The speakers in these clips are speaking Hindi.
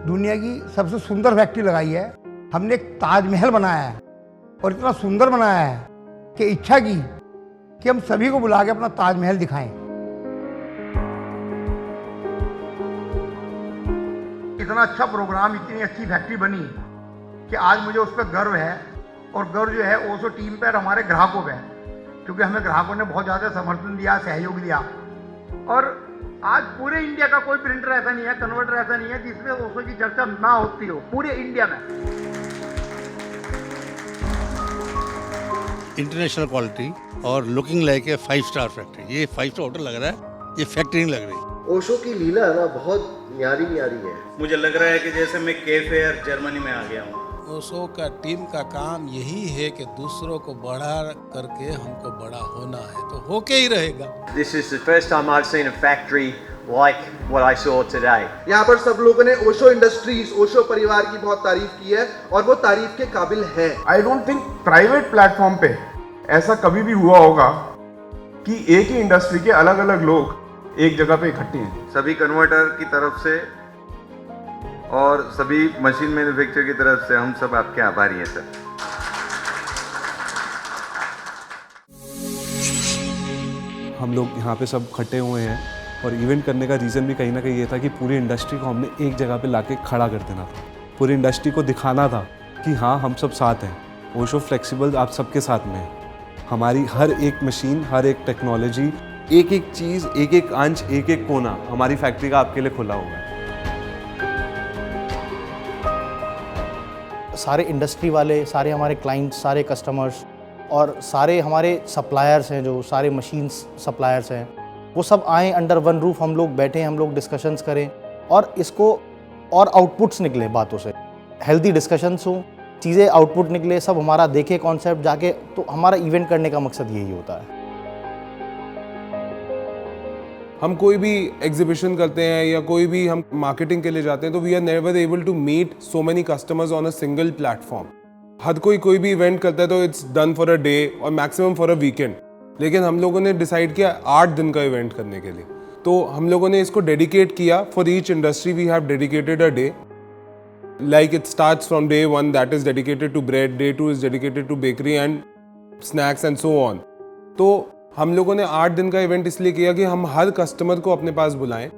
दुनिया की सबसे सुंदर फैक्ट्री लगाई है। हमने एक ताजमहल बनाया है और इतना सुंदर बनाया है कि इच्छा की कि हम सभी को बुला के अपना ताजमहल दिखाएं। इतना अच्छा प्रोग्राम, इतनी अच्छी फैक्ट्री बनी कि आज मुझे उस पर गर्व है। और गर्व जो है ओशो टीम पर, हमारे ग्राहकों पे, क्योंकि हमें ग्राहकों ने बहुत ज़्यादा समर्थन दिया, सहयोग दिया। और आज पूरे इंडिया का कोई प्रिंटर ऐसा नहीं है, कन्वर्टर ऐसा नहीं है जिसमें ओशो की चर्चा ना होती हो पूरे इंडिया में। इंटरनेशनल क्वालिटी और looking like a 5 star factory. ये 5 स्टार होटल लग रहा है, ये फैक्ट्री नहीं लग रही। ओशो की लीला ना बहुत न्यारी है। मुझे लग रहा है कि जैसे मैं केफेयर जर्मनी में आ गया हूँ। ओशो का टीम का काम यही है कि दूसरों को बढ़ा करके हमको बड़ा होना है, तो होके ही रहेगा। This is the first time I've seen a factory like what I saw today. यहाँ पर सब लोगों ने ओशो इंडस्ट्रीज, ओशो परिवार की बहुत तारीफ की है और वो तारीफ के काबिल है। I don't think private platform पे ऐसा कभी भी हुआ होगा कि एक ही इंडस्ट्री के अलग अलग लोग एक जगह पे इकट्ठे हैं। सभी कन्वर्टर की तरफ से और सभी मशीन मैन्युफैक्चरर की तरफ से हम सब आपके आभारी हैं सर। हम लोग यहाँ पे सब इकट्ठे हुए हैं और इवेंट करने का रीज़न भी कहीं ना कहीं ये था कि पूरी इंडस्ट्री को हमने एक जगह पे लाके खड़ा कर देना था। पूरी इंडस्ट्री को दिखाना था कि हाँ, हम सब साथ हैं। ओशो फ्लेक्सिबल आप सबके साथ में है। हमारी हर एक मशीन, हर एक टेक्नोलॉजी, एक एक चीज़, एक एक अंश, एक एक कोना हमारी फैक्ट्री का आपके लिए खुला हुआ है। सारे इंडस्ट्री वाले, सारे हमारे क्लाइंट्स, सारे कस्टमर्स और सारे हमारे सप्लायर्स हैं, जो सारे मशीन्स सप्लायर्स हैं, वो सब आए अंडर वन रूफ। हम लोग बैठे, हम लोग डिस्कशंस करें और इसको और आउटपुट्स निकले बातों से, हेल्दी डिस्कशंस हों, चीज़ें आउटपुट निकले, सब हमारा देखे कॉन्सेप्ट जाके। तो हमारा इवेंट करने का मकसद यही होता है। हम कोई भी एग्जीबिशन करते हैं या कोई भी हम मार्केटिंग के लिए जाते हैं तो we are never able to meet so many customers on a single platform. हर कोई भी इवेंट करता है तो it's done for a day और मैक्सिमम फॉर अ वीकेंड। लेकिन हम लोगों ने डिसाइड किया 8 दिन का इवेंट करने के लिए, तो हम लोगों ने इसको डेडिकेट किया। For each industry we have dedicated a day, like it starts from day 1 that is dedicated to bread, day 2 is dedicated to bakery and snacks and so on. तो हम लोगों ने 8 दिन का इवेंट इसलिए किया कि हम हर कस्टमर को अपने पास बुलाएं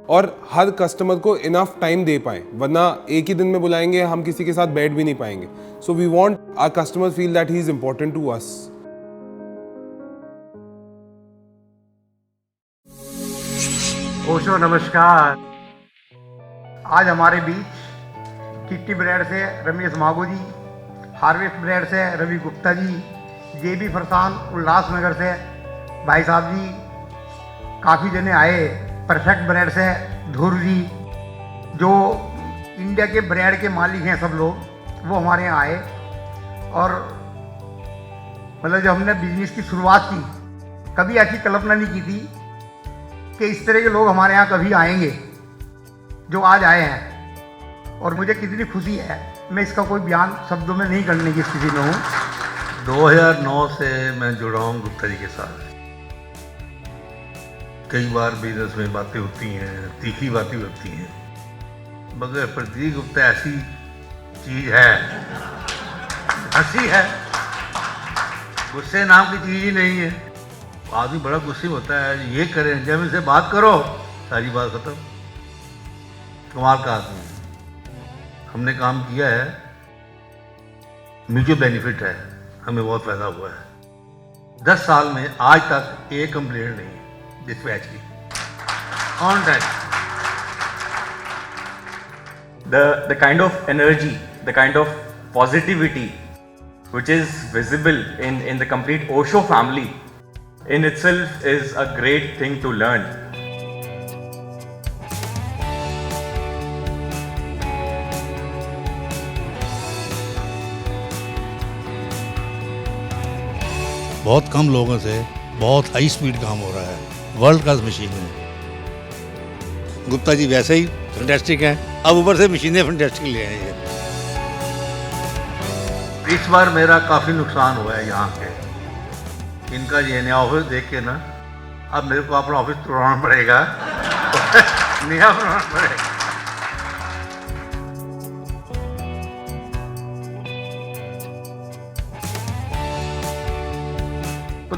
और हर कस्टमर को इनफ टाइम दे पाएं, वरना एक ही दिन में बुलाएंगे हम किसी के साथ बैठ भी नहीं पाएंगे। So we want our customer feel that he is important to us. Osho नमस्कार। आज हमारे बीच किट्टी ब्रेड से रमेश मागो जी, हार्वेस्ट ब्रेड से रवि गुप्ता जी, जेबी फरसान उल्लासनगर से भाई साहब जी, काफ़ी जने आए। परफेक्ट ब्रेड से ध्रुव जी, जो इंडिया के ब्रेड के मालिक हैं सब लोग, वो हमारे यहाँ आए। और मतलब जब हमने बिजनेस की शुरुआत की, कभी ऐसी कल्पना नहीं की थी कि इस तरह के लोग हमारे यहाँ कभी आएंगे, जो आज आए हैं। और मुझे कितनी खुशी है, मैं इसका कोई बयान शब्दों में नहीं करने की स्थिति में हूँ। 2009 से मैं जुड़ा हूँ गुप्ता जी के साथ। कई बार बिजनेस में बातें होती हैं, तीखी बातें होती हैं, मगर प्रतीक गुप्ता ऐसी चीज़ है, हंसी है, गुस्से नाम की चीज़ ही नहीं है। आदमी बड़ा गुस्से होता है, ये करें, जब इनसे बात करो सारी बात खत्म। कमाल का आदमी है। हमने काम किया है, म्यूचुअल बेनिफिट है, हमें बहुत फ़ायदा हुआ है। 10 साल में आज तक एक कंप्लेंट नहीं डिस्पैच की, on time. The kind of energy, the kind of positivity which is visible in the complete Osho family in itself is a great thing to learn. बहुत कम लोगों से बहुत हाई स्पीड काम हो रहा है, वर्ल्ड क्लास मशीन है। गुप्ता जी वैसे ही फैंटास्टिक हैं, अब ऊपर से मशीनें फैंटास्टिक ले आए हैं। इस बार मेरा काफ़ी नुकसान हुआ है यहाँ के। इनका ये नया ऑफिस देख के ना, अब मेरे को अपना ऑफिस तोड़ना पड़ेगा, नया बनाना पड़ेगा।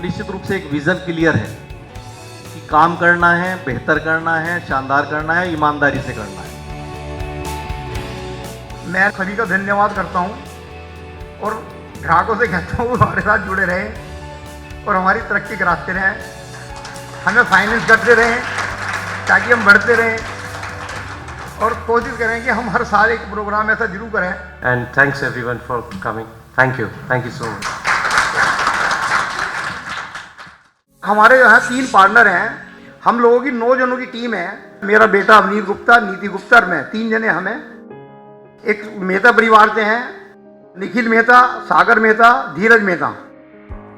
निश्चित रूप से एक विज़न क्लियर है कि काम करना है, बेहतर करना है, शानदार करना है, ईमानदारी से करना है। मैं सभी का धन्यवाद करता हूँ और ग्राहकों से कहता हूँ हमारे साथ जुड़े रहें और हमारी तरक्की के रास्ते रहें, हमें फाइनेंस करते रहें ताकि हम बढ़ते रहें और कोशिश करें कि हम हर साल एक प्रोग्राम ऐसा जरूर करें। And thanks everyone for coming. Thank you so much. हमारे यहाँ 3 पार्टनर हैं, हम लोगों की 9 जनों की टीम है। मेरा बेटा अवनीत गुप्ता, नीति गुप्ता और मैं, 3 जने हमें। एक मेहता परिवार से हैं, निखिल मेहता, सागर मेहता, धीरज मेहता,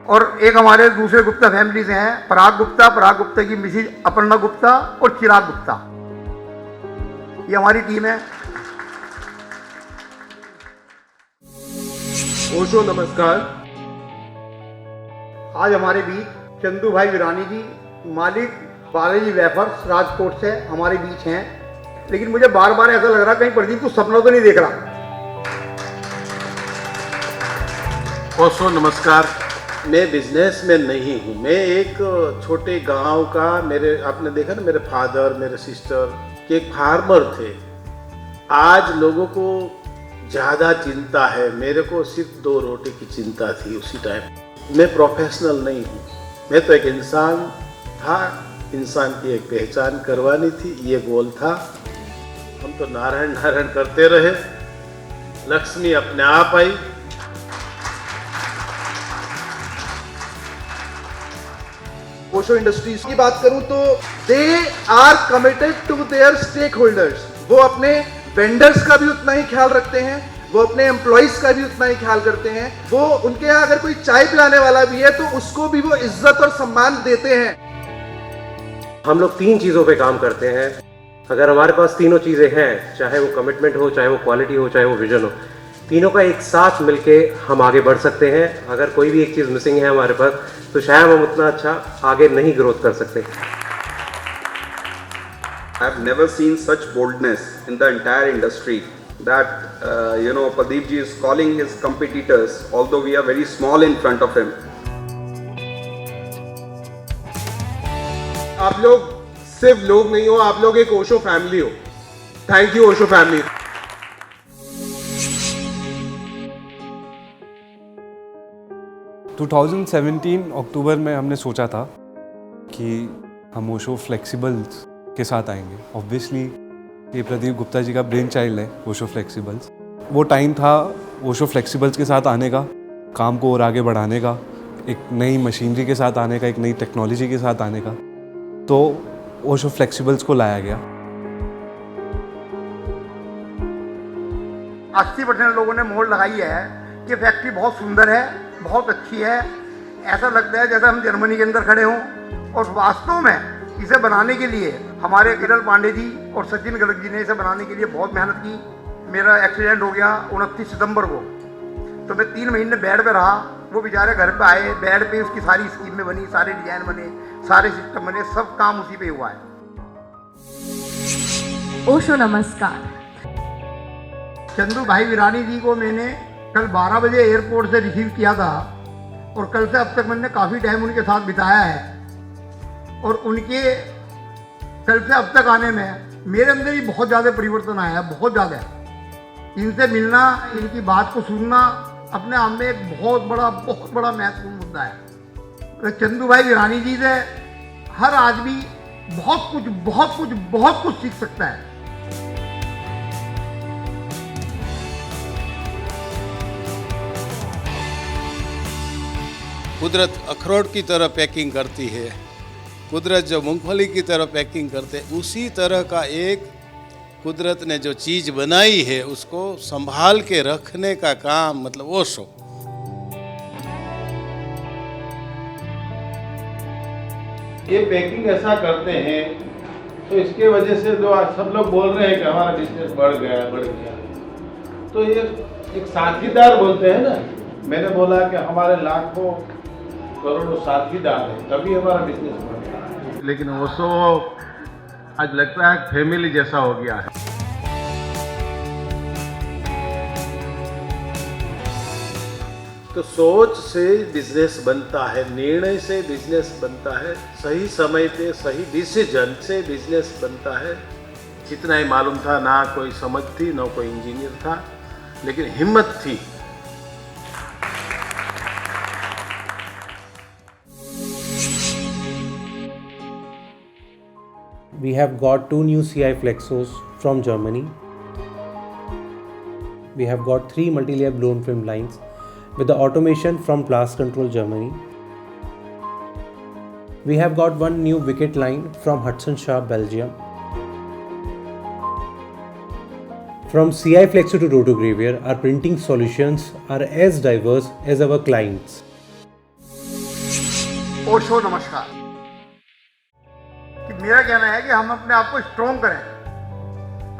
और एक हमारे दूसरे गुप्ता फैमिली से हैं, पराग गुप्ता की मिसेज अपर्णा गुप्ता और चिराग गुप्ता। ये हमारी टीम है। ओशो नमस्कार। आज हमारे बीच चंदू भाई विरानी जी, मालिक बालाजी वेफर्स राजकोट से हमारे बीच हैं। लेकिन मुझे बार बार ऐसा लग रहा कहीं प्रदीप तू सपना तो नहीं देख रहा। ओशो नमस्कार। मैं बिजनेसमैन नहीं हूँ, मैं एक छोटे गांव का, मेरे आपने देखा ना, मेरे फादर मेरे सिस्टर के एक फार्मर थे। आज लोगों को ज़्यादा चिंता है, मेरे को सिर्फ 2 रोटी की चिंता थी उसी टाइम। मैं प्रोफेशनल नहीं हूँ, मैं तो एक इंसान था, इंसान की एक पहचान करवानी थी, ये गोल था। हम तो नारायण नारायण करते रहे, लक्ष्मी अपने आप आई। ओशो इंडस्ट्रीज की बात करूं तो they are committed to their stakeholders. वो अपने वेंडर्स का भी उतना ही ख्याल रखते हैं, वो अपने एम्प्लॉइज का भी उतना ही ख्याल करते हैं। वो उनके यहाँ अगर कोई चाय पिलाने वाला भी है तो उसको भी वो इज्जत और सम्मान देते हैं। हम लोग 3 चीज़ों पे काम करते हैं। अगर हमारे पास तीनों चीज़ें हैं, चाहे वो कमिटमेंट हो, चाहे वो क्वालिटी हो, चाहे वो विजन हो, तीनों का एक साथ मिलके हम आगे बढ़ सकते हैं। अगर कोई भी एक चीज़ मिसिंग है हमारे पास तो शायद हम उतना अच्छा आगे नहीं ग्रोथ कर सकते। I have never seen such boldness in the entire industry that Pradeep ji is calling his competitors, although we are very small in front of him. आप लोग सिर्फ लोग नहीं हो, आप लोग एक ओशो फैमिली हो। Thank you Osho family. अक्टूबर में हमने सोचा था कि हम ओशो फ्लेक्सिबल्स के साथ आएंगे। ऑब्वियसली ये प्रदीप गुप्ता जी का ब्रेन चाइल्ड है ओशो फ्लेक्सिबल्स। वो टाइम था ओशो फ्लेक्सिबल्स के साथ आने का, काम को और आगे बढ़ाने का, एक नई मशीनरी के साथ आने का, एक नई टेक्नोलॉजी के साथ आने का। तो ओशो फ्लेक्सिबल्स को लाया गया। 80% लोगों ने मोहर लगाई है कि फैक्ट्री बहुत सुंदर है, बहुत अच्छी है, ऐसा लगता है जैसे हम जर्मनी के अंदर खड़े हों। और वास्तव में इसे बनाने के लिए हमारे किरल पांडे जी और सचिन गर्ग जी ने इसे बनाने के लिए बहुत मेहनत की। मेरा एक्सीडेंट हो गया 29 सितंबर को, तो मैं 3 महीने बेड पे रहा। वो बेचारे घर पे आए, बेड पे उसकी सारी स्कीमें बनी, सारे डिजाइन बने, सारे सिस्टम बने, सब काम उसी पे हुआ है। ओशो नमस्कार। चंदू भाई विरानी जी को मैंने कल 12 बजे एयरपोर्ट से रिसीव किया था और कल से अब तक मैंने काफ़ी टाइम उनके साथ बिताया है। और उनके कल से अब तक आने में मेरे अंदर ही बहुत ज़्यादा परिवर्तन आया है, बहुत ज़्यादा। इनसे मिलना, इनकी बात को सुनना अपने आप में एक बहुत बड़ा महत्वपूर्ण मुद्दा है। चंदू भाई विरानी जी से हर आदमी बहुत कुछ सीख सकता है। कुदरत अखरोट की तरह पैकिंग करती है, कुदरत जो मूंगफली की तरह पैकिंग करते हैं, उसी तरह का एक कुदरत ने जो चीज़ बनाई है उसको संभाल के रखने का काम मतलब ओशो। ये पैकिंग ऐसा करते हैं तो इसके वजह से जो आज सब लोग बोल रहे हैं कि हमारा बिजनेस बढ़ गया, तो ये एक साथीदार बोलते हैं ना। मैंने बोला कि हमारे लाखों करोड़ों साथीदार हैं, तभी हमारा बिजनेस बढ़ रहा है। लेकिन ओशो आज लगता है फैमिली जैसा हो गया है। तो सोच से बिजनेस बनता है, निर्णय से बिजनेस बनता है, सही समय पे सही डिसीजन से बिजनेस बनता है। इतना ही मालूम था, ना कोई समझ थी, ना कोई इंजीनियर था, लेकिन हिम्मत थी। We have got 2 new CI Flexos from Germany. We have got 3 multi-layer blown film lines with the automation from Blast Control Germany. We have got 1 new wicket line from Hudson Shah, Belgium. From CI Flexo to Rotogravure, our printing solutions are as diverse as our clients. Osho नमस्कार। कि मेरा कहना है कि हम अपने आप को स्ट्रॉन्ग करें।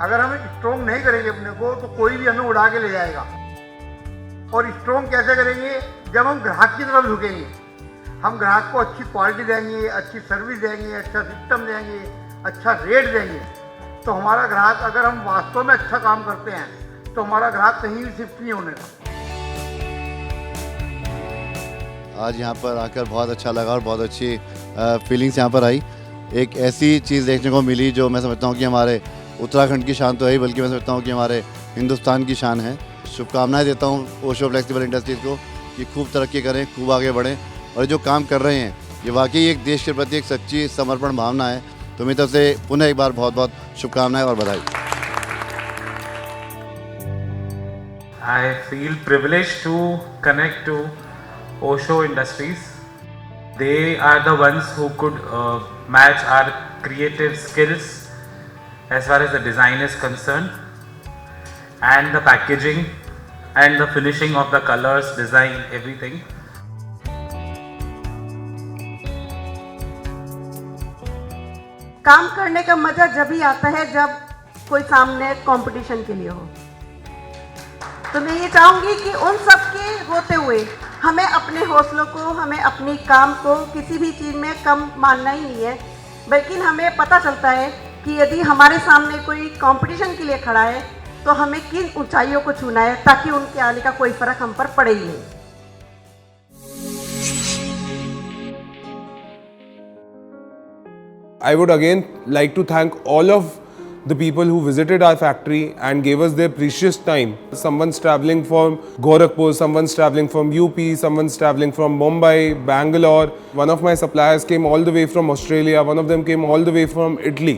अगर हम स्ट्रॉन्ग नहीं करेंगे अपने को तो कोई भी हमें उड़ा के ले जाएगा। और स्ट्रॉन्ग कैसे करेंगे? जब हम ग्राहक की तरफ झुकेंगे, हम ग्राहक को अच्छी क्वालिटी देंगे, अच्छी सर्विस देंगे, अच्छा सिस्टम देंगे, अच्छा रेट देंगे, तो हमारा ग्राहक, अगर हम वास्तव में अच्छा काम करते हैं तो हमारा ग्राहक कहीं भी शिफ्ट नहीं होने का। आज यहाँ पर आकर बहुत अच्छा लगा और बहुत अच्छी फीलिंग्स यहाँ पर आई। एक ऐसी चीज़ देखने को मिली जो मैं समझता हूँ कि हमारे उत्तराखंड की शान तो है ही, बल्कि मैं समझता हूँ कि हमारे हिंदुस्तान की शान है। शुभकामनाएं देता हूँ ओशो फ्लेक्सिबल इंडस्ट्रीज़ को कि खूब तरक्की करें, खूब आगे बढ़ें, और जो काम कर रहे हैं ये वाकई एक देश के प्रति एक सच्ची समर्पण भावना है। तो मेरी तरफ से पुनः एक बार बहुत बहुत शुभकामनाएं और बधाई। I feel privileged to connect to Osho Industries. They are the ones who could match our creative skills as far as the design is concerned, and the packaging and the finishing of the colors, design, everything. काम करने का मजा जब ही आता है जब कोई सामने कंपटीशन के लिए हो। तो मैं ये चाहूँगी कि उन सब के होते हुए हमें अपने हौसलों को, हमें अपनी काम को किसी भी चीज़ में कम मानना ही नहीं है, बल्कि हमें पता चलता है कि यदि हमारे सामने कोई कंपटीशन के लिए खड़ा है तो हमें किन ऊंचाइयों को छूना है ताकि उनके आने का कोई फर्क हम पर पड़े ही नहीं। I would again like to thank all of the people who visited our factory and gave us their precious time. Someone's traveling from Gorakhpur, someone's traveling from UP, someone's traveling from Mumbai, Bangalore. One of my suppliers came all the way from Australia, one of them came all the way from Italy.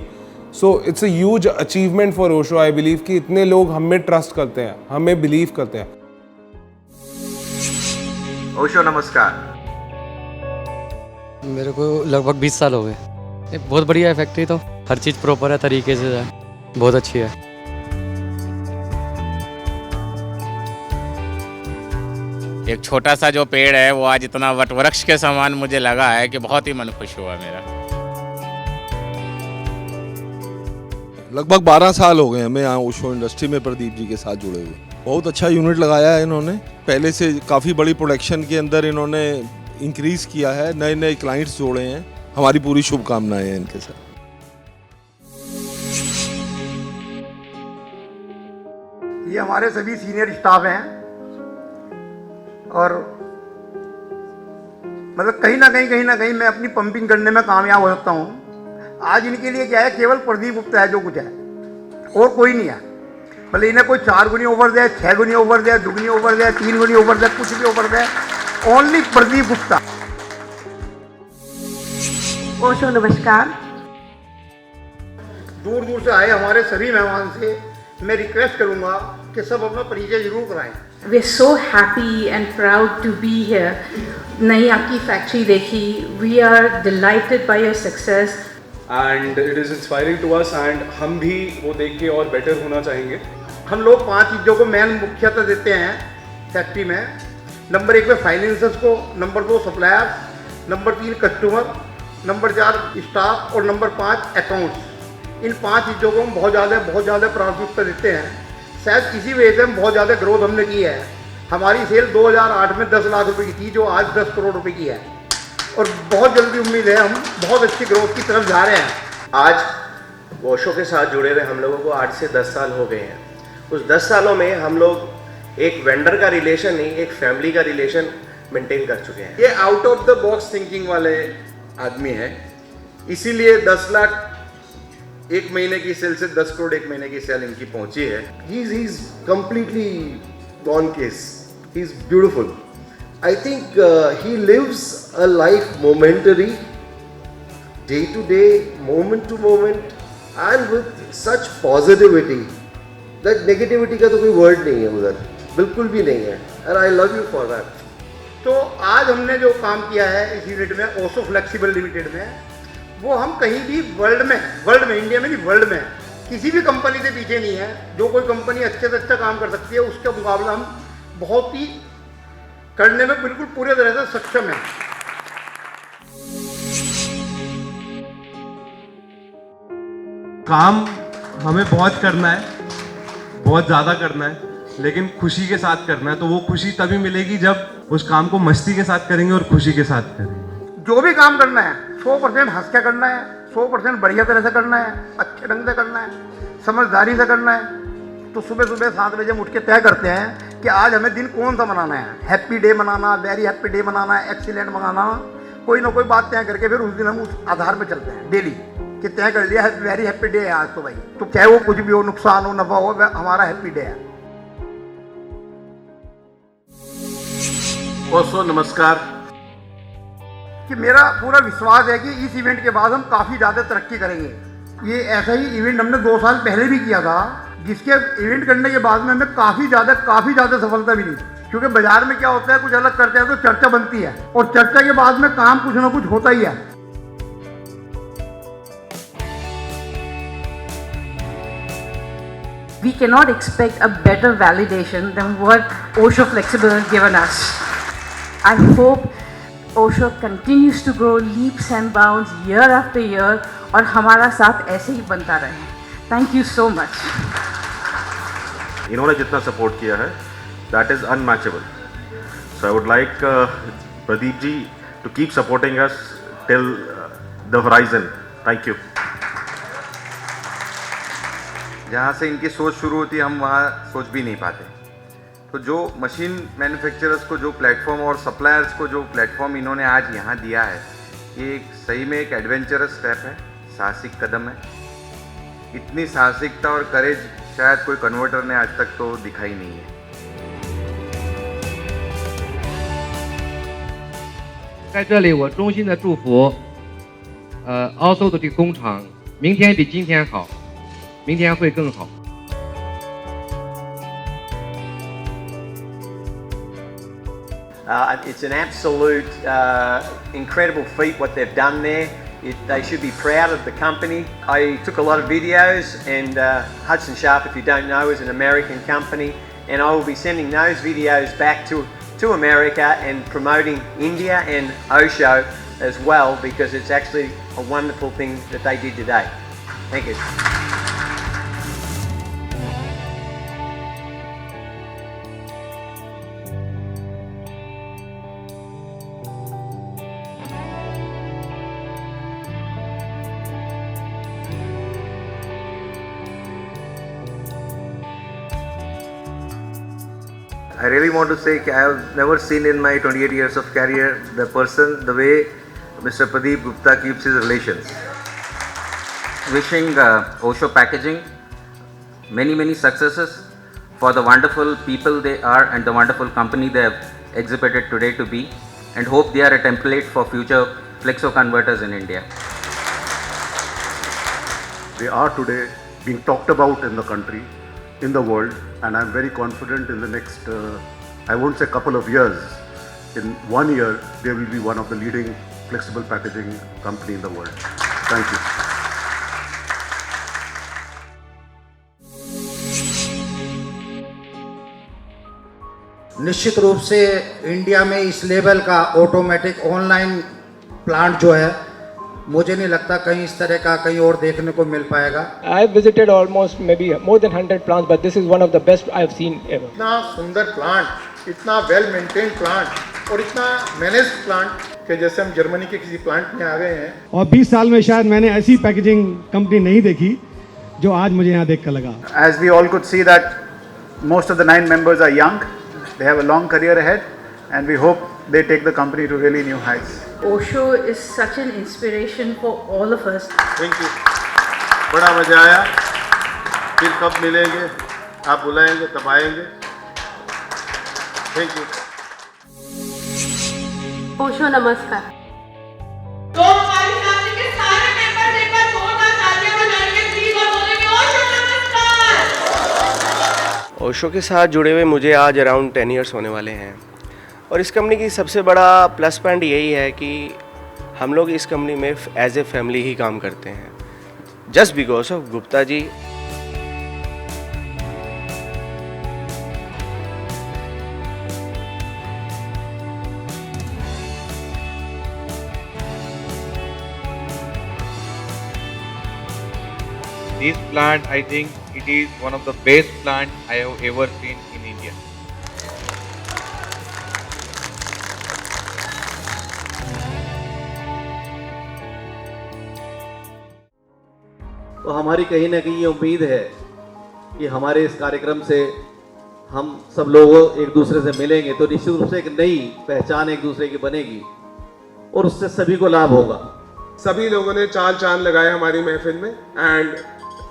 So it's a huge achievement for Osho, I believe, कि इतने लोग हमें ट्रस्ट करते हैं, हमें बिलीव करते हैं। ओशो नमस्कार। मेरे को लगभग 20 साल हो गए। बहुत बढ़िया है फैक्ट्री, तो हर चीज़ प्रॉपर है, तरीके से है, बहुत अच्छी है। एक छोटा सा जो पेड़ है वो आज इतना वटवृक्ष के समान मुझे लगा है कि बहुत ही मन खुश हुआ मेरा। लगभग 12 साल हो गए हमें यहाँ ओशो इंडस्ट्री में प्रदीप जी के साथ जुड़े हुए। बहुत अच्छा यूनिट लगाया है इन्होंने, पहले से काफ़ी बड़ी प्रोडक्शन के अंदर इन्होंने इंक्रीज़ किया है, नए नए क्लाइंट्स जोड़े हैं। हमारी पूरी शुभकामनाएं हैं इनके साथ। ये हमारे सभी सीनियर स्टाफ हैं और मतलब कहीं ना कहीं मैं अपनी पंपिंग करने में कामयाब हो सकता हूँ। आज इनके लिए क्या है, केवल प्रदीप गुप्ता है जो कुछ है, और कोई नहीं है। भले इन्हें कोई 4 गुनी ओवर दे, 6 गुनी ओवर दे, 2 गुनी ओवर दे, 3 गुनी ओवर दे, कुछ भी ओवर दे, ओनली प्रदीप गुप्ता। ओशो नमस्कार। दूर दूर से आए हमारे सभी मेहमान से मैं रिक्वेस्ट करूंगा कि सब अपना परिचय जरूर कराएं। We are so happy and proud to be here. नई आपकी फैक्ट्री देखी। We are delighted by your success. And it is inspiring to us and हम भी वो देख के और बेटर होना चाहेंगे। हम लोग 5 चीज़ों को मेन मुख्यतः देते हैं फैक्ट्री में। नंबर 1 पे फाइनेंसर्स को, number 2 supplier, number 3 customer, number 4 staff और नंबर 5 अकाउंट्स। इन 5 चीज़ों को हम बहुत ज़्यादा प्राथमिकता देते हैं। शायद इसी वजह से हम बहुत ज़्यादा ग्रोथ हमने की है। हमारी सेल 2008 में 10 लाख रुपए की थी, जो आज 10 करोड़ रुपए की है, और बहुत जल्दी उम्मीद है हम बहुत अच्छी ग्रोथ की तरफ जा रहे हैं। आज ओशो के साथ जुड़े हुए हम लोगों को 8 से 10 साल हो गए हैं। उस 10 सालों में हम लोग एक वेंडर का रिलेशन नहीं, एक फैमिली का रिलेशन मेंटेन कर चुके हैं। ये out of the box thinking वाले आदमी है, इसीलिए 10 लाख एक महीने की सेल से 10 करोड़ एक महीने की सेल इनकी पहुंची है। He is completely gone case, he is beautiful. I think he lives a life momentary, day to day, moment to moment, and with such positivity that negativity का तो कोई वर्ड नहीं है उधर, बिल्कुल भी नहीं है। And I love you for that. तो आज हमने जो काम किया है इस यूनिट में ओशो फ्लेक्सिबल लिमिटेड में, वो हम कहीं भी वर्ल्ड में इंडिया में नहीं, वर्ल्ड में किसी भी कंपनी से पीछे नहीं है। जो कोई कंपनी अच्छे से अच्छा काम कर सकती है उसके मुकाबला हम बहुत ही करने में बिल्कुल पूरे तरह से सक्षम है। काम हमें बहुत करना है, बहुत ज़्यादा करना है, लेकिन खुशी के साथ करना है। तो वो खुशी तभी मिलेगी जब उस काम को मस्ती के साथ करेंगे और खुशी के साथ करेंगे। जो भी काम करना है 100% हंस के करना है, 100% बढ़िया तरह से करना है, अच्छे ढंग से करना है, समझदारी से करना है। तो सुबह सुबह 7 बजे हम उठ के तय करते हैं कि आज हमें दिन कौन सा मनाना है। हैप्पी डे मनाना, वेरी हैप्पी डे मनाना, एक्सीलेंट मनाना, कोई ना कोई बात तय करके फिर उस दिन हम उस आधार पर चलते हैं डेली कि तय कर लिया है वेरी हैप्पी डे है आज तो भाई। तो चाहे वो कुछ भी हो, नुकसान हो, नफा हो, हमारा हैप्पी डे है। ओशो नमस्कार। कि मेरा पूरा विश्वास है कि इस इवेंट के बाद हम काफ़ी ज़्यादा तरक्की करेंगे। ये ऐसा ही इवेंट हमने 2 साल पहले भी किया था, जिसके इवेंट करने के बाद में हमें काफ़ी ज़्यादा सफलता मिली। क्योंकि बाजार में क्या होता है, कुछ अलग करते हैं तो चर्चा बनती है, और चर्चा के बाद में काम कुछ ना कुछ होता ही है। We cannot expect a better validation than what Osho Flexible has given us. I hope Osho continues to grow leaps and bounds year after year और हमारा साथ ऐसे ही बनता रहे। Thank you so much. इन्होंने जितना सपोर्ट किया है that is unmatchable. So I would like Pradeep ji to keep supporting us till the horizon. Thank you. जहाँ से इनकी सोच शुरू होती है हम वहाँ सोच भी नहीं पाते। तो जो मशीन मैन्युफैक्चरर्स को जो प्लेटफॉर्म और सप्लायर्स को जो प्लेटफॉर्म इन्होंने आज यहाँ दिया है, ये सही में एक एडवेंचरस स्टेप है, साहसिक कदम है। इतनी साहसिकता और करेज शायद कोई कन्वर्टर ने आज तक तो दिखाई नहीं है। 在这里，我衷心的祝福，Osho 的这个工厂，明天比今天好，明天会更好。It's an absolute incredible feat what they've done there. They should be proud of the company. I took a lot of videos, and Hudson Sharp, if you don't know, is an American company, and I will be sending those videos back to America and promoting India and Osho as well, because it's actually a wonderful thing that they did today. Thank you. I really want to say that I have never seen in my 28 years of career the way Mr. Pradeep Gupta keeps his relations. Wishing Osho Packaging many successes for the wonderful people they are and the wonderful company they have exhibited today to be, and hope they are a template for future flexo converters in India. They are today being talked about in the country, in the world, and I'm very confident in the next, I won't say couple of years, in 1 year, they will be one of the leading flexible packaging company in the world. Thank you. निश्चित रूप से इंडिया में इस लेवल का ऑटोमेटिक ऑनलाइन प्लांट जो है, मुझे नहीं लगता कहीं इस तरह का कहीं और देखने को मिल पाएगा। I have visited almost maybe more than 100 plants, but this is one of the best I have seen ever. इतना सुंदर प्लांट, इतना वेल मेंटेन प्लांट और इतना मैनेज प्लांट कि जैसे हम जर्मनी के किसी प्लांट में आ गए हैं। और 20 साल में शायद मैंने ऐसी पैकेजिंग कंपनी नहीं देखी जो आज मुझे यहाँ देख कर लगा। As we all could see that Most of the 9 members are young. They have a long career ahead, and we hope they take the company to really new heights. Osho is such an inspiration for all of us. Thank you, बड़ा मजा आया। फिर कब मिलेंगे, आप बुलाएंगे तब आएंगे। Thank you. ओशो नमस्कार। ओशो के साथ जुड़े हुए मुझे आज अराउंड 10 इयर्स होने वाले हैं और इस कंपनी की सबसे बड़ा प्लस पॉइंट यही है कि हम लोग इस कंपनी में एज ए फैमिली ही काम करते हैं, just because of Gupta ji. This plant, I think it is one of the best plant I have ever seen in India. तो हमारी कहीं ना कहीं ये उम्मीद है कि हमारे इस कार्यक्रम से हम सब लोग एक दूसरे से मिलेंगे तो निश्चित रूप से एक नई पहचान एक दूसरे की बनेगी और उससे सभी को लाभ होगा। सभी लोगों ने चार चांद लगाए हमारी महफिल में and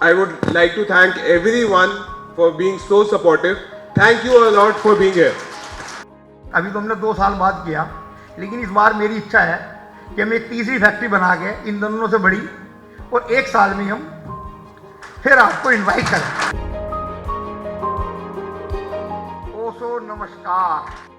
I would like to thank everyone for being so supportive. Thank you a lot for being here. अभी तो हमने 2 साल बाद किया, लेकिन इस बार मेरी इच्छा है कि हम एक तीसरी फैक्ट्री बना के इन दोनों से बड़ी और 1 साल में हम फिर आपको इनवाइट करें। ओशो नमस्कार।